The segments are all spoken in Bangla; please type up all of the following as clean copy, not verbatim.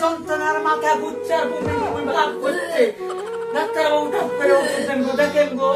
যন্ত্রণার মাথা ঘুরছে আর বমি বমি ভাব করছে। ডাক্তারবাবু ঠাপ করে ওষুধ দেন গো, দেখেন গো।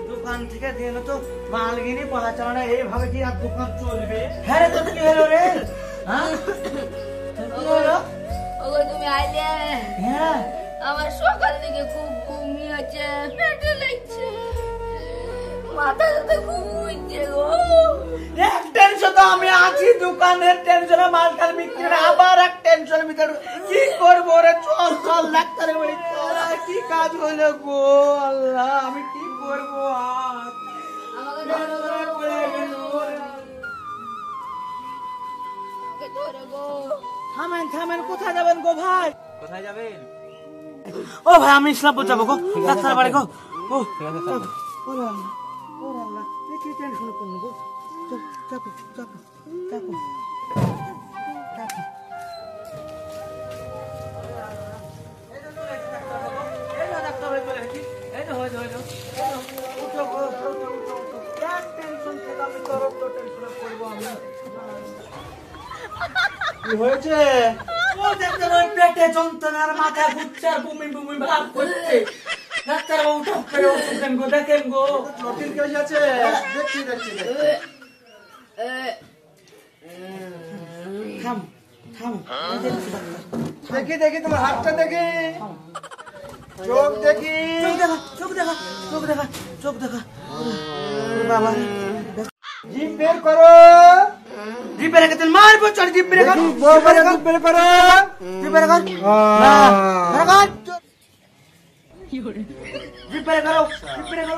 দোকান থেকে দিয়ে তো মালগিনি পড়া চালানো, এইভাবে কি আর দোকান চলবে? হ্যাঁ রে, তোর কি হলো রে? তুমি আইলে? হ্যাঁ, আমার সকাল থেকে খুব ঘুমি আছে, পেটে লাগছে, মাথা ব্যথা খুব হচ্ছে গো। এক টেনশন তো আমি আছি, দোকানের টেনশনে মালটাল বিক্রি করে আবার এক টেনশনের ভিতরে কি করবো রে? চল চল ডাক্তারের বাড়ি চল। কি কাজ হলো গো আল্লাহ, আমি কি করবো? থামেন থামেন, কোথায় যাবেন গো ভাই? কোথায় যাবেন? ও ভাই, আমি ইসলামপুর যাবো গো, ডাক্তার বাড়ি গো। ও কি টেনশন করলো গো? চাপো চাপো চাপো। কি হয়েছে? পেটে যন্ত্রণার মাথা ঘুরছে আর বমি বমি ভাব করছে। ডাক্তারবাবু ঠাপ করে ওষুধ দেন গো, দেখেন গো। জটিল কেস আছে, দেখছি দেখছি। থাম থাম, দেখি দেখি তোমার হাতটা দেখি, চোখ দেখি। চোখ দেখা চোখ দেখা চোখ দেখা চোখ দেখা। বাবা, জিভ বের করো। জিভ বের করতে মারবো, চল জিভ বের কর। জিভ বের করো। জিভ বের কর। না বের কর। জিভ বের করো, জিভ বের করো।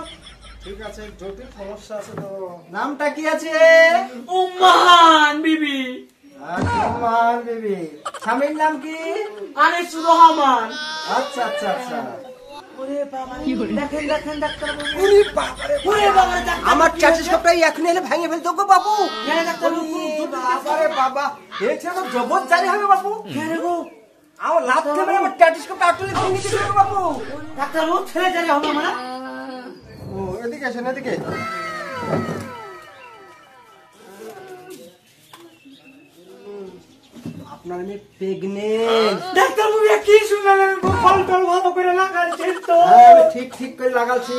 ঠিক আছে, জটিল সমস্যা আছে তো। নামটা কি আছে? উম্মান বিবি। উম্মান বিবি। স্বামীর নাম কি? আনিসুর রহমান। আচ্ছা আচ্ছা আচ্ছা। ওরে বাবা, দেখেন দেখেন ডাক্তারবাবু। ওরে বাবারে, ওরে বাবা, ডাক্তার আমার চাচি সবটাই এখন এলে ভেঙে ফেলতো গো বাবু। হ্যাঁ ডাক্তারবাবু, বাবারে বাবা, দেখছে তো জবর জারি হবে বাবু। হ্যাঁ রে গো, আমার লাভ থেকে আমার ট্যাটিস্কোপটা আটলে ভেঙে দিতে হবে বাবু। ডাক্তারবাবু ছেলে জারি হবে মানে? ও এদিকে আসেন, এদিকে। আপনার আমি প্রেগনেন্ট। ডাক্তারবাবু কি শুনলেন? ফল টল ভালো করে লাগাচ্ছেন তো? ঠিক ঠিক করে লাগাচ্ছি,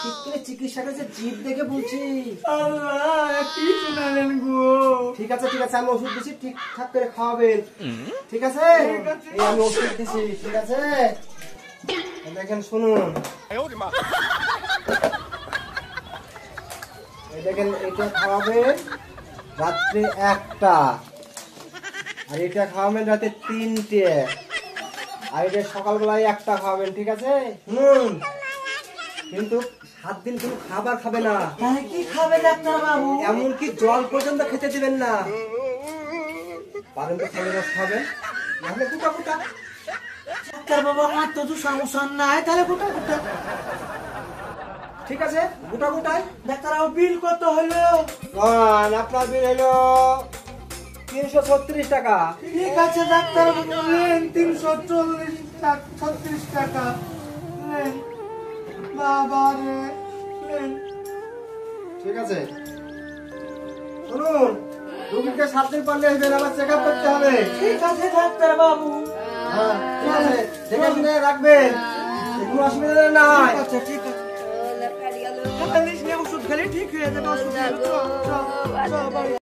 ঠিক করে চিকিৎসা করেছে, জিভ দেখে বলছি। আল্লাহ, কি শুনালেন গো? ঠিক আছে ঠিক আছে, আমি ওষুধ দিচ্ছি, ঠিকঠাক করে খাওয়াবেন। ঠিক আছে, এই আমি ওষুধ দিচ্ছি, ঠিক আছে। দেখেন শুনুন, এই দেখেন, এটা খাওয়াবেন রাত্রে 1টা, আর এটা খাওয়াবেন রাতে 3টে, আর এটা সকালবেলায় 1টা খাওয়াবেন, ঠিক আছে? শুনুন, কিন্তু 7 দিন কোনো খাবার খাবে না। তাহলে কি খাবে ডাক্তারবাবু? এমনকি জল পর্যন্ত খেতে দিবেন না। পারেন তো ফলের রস খাবেন, নাহলে গোটা গোটা। ডাক্তারবাবু, আমার তো সমস্যা নাই, তাহলে গোটা গোটা। ঠিক আছে, গোটা গোটায়। ডাক্তারবাবু, বিল কত হলো? আপনার বিল হলো 336 টাকা। ঠিক আছে ডাক্তারবাবু, নেন 336 টাকা নেন। বাবা রে, নেন। ঠিক আছে, শুনুন, রোগীকে 7 দিন পারলে হইবে, আবার চেক আপ করতে হবে। ঠিক আছে ডাক্তারবাবু। হ্যাঁ ঠিক আছে, দেখে শুনে রাখবেন, কোনো অসুবিধা নাই। ঠিক আছে ঠিক আছে, ওষুধ খেলে ঠিক হয়ে যাবে। ওষুধ খেলে চল চল চল।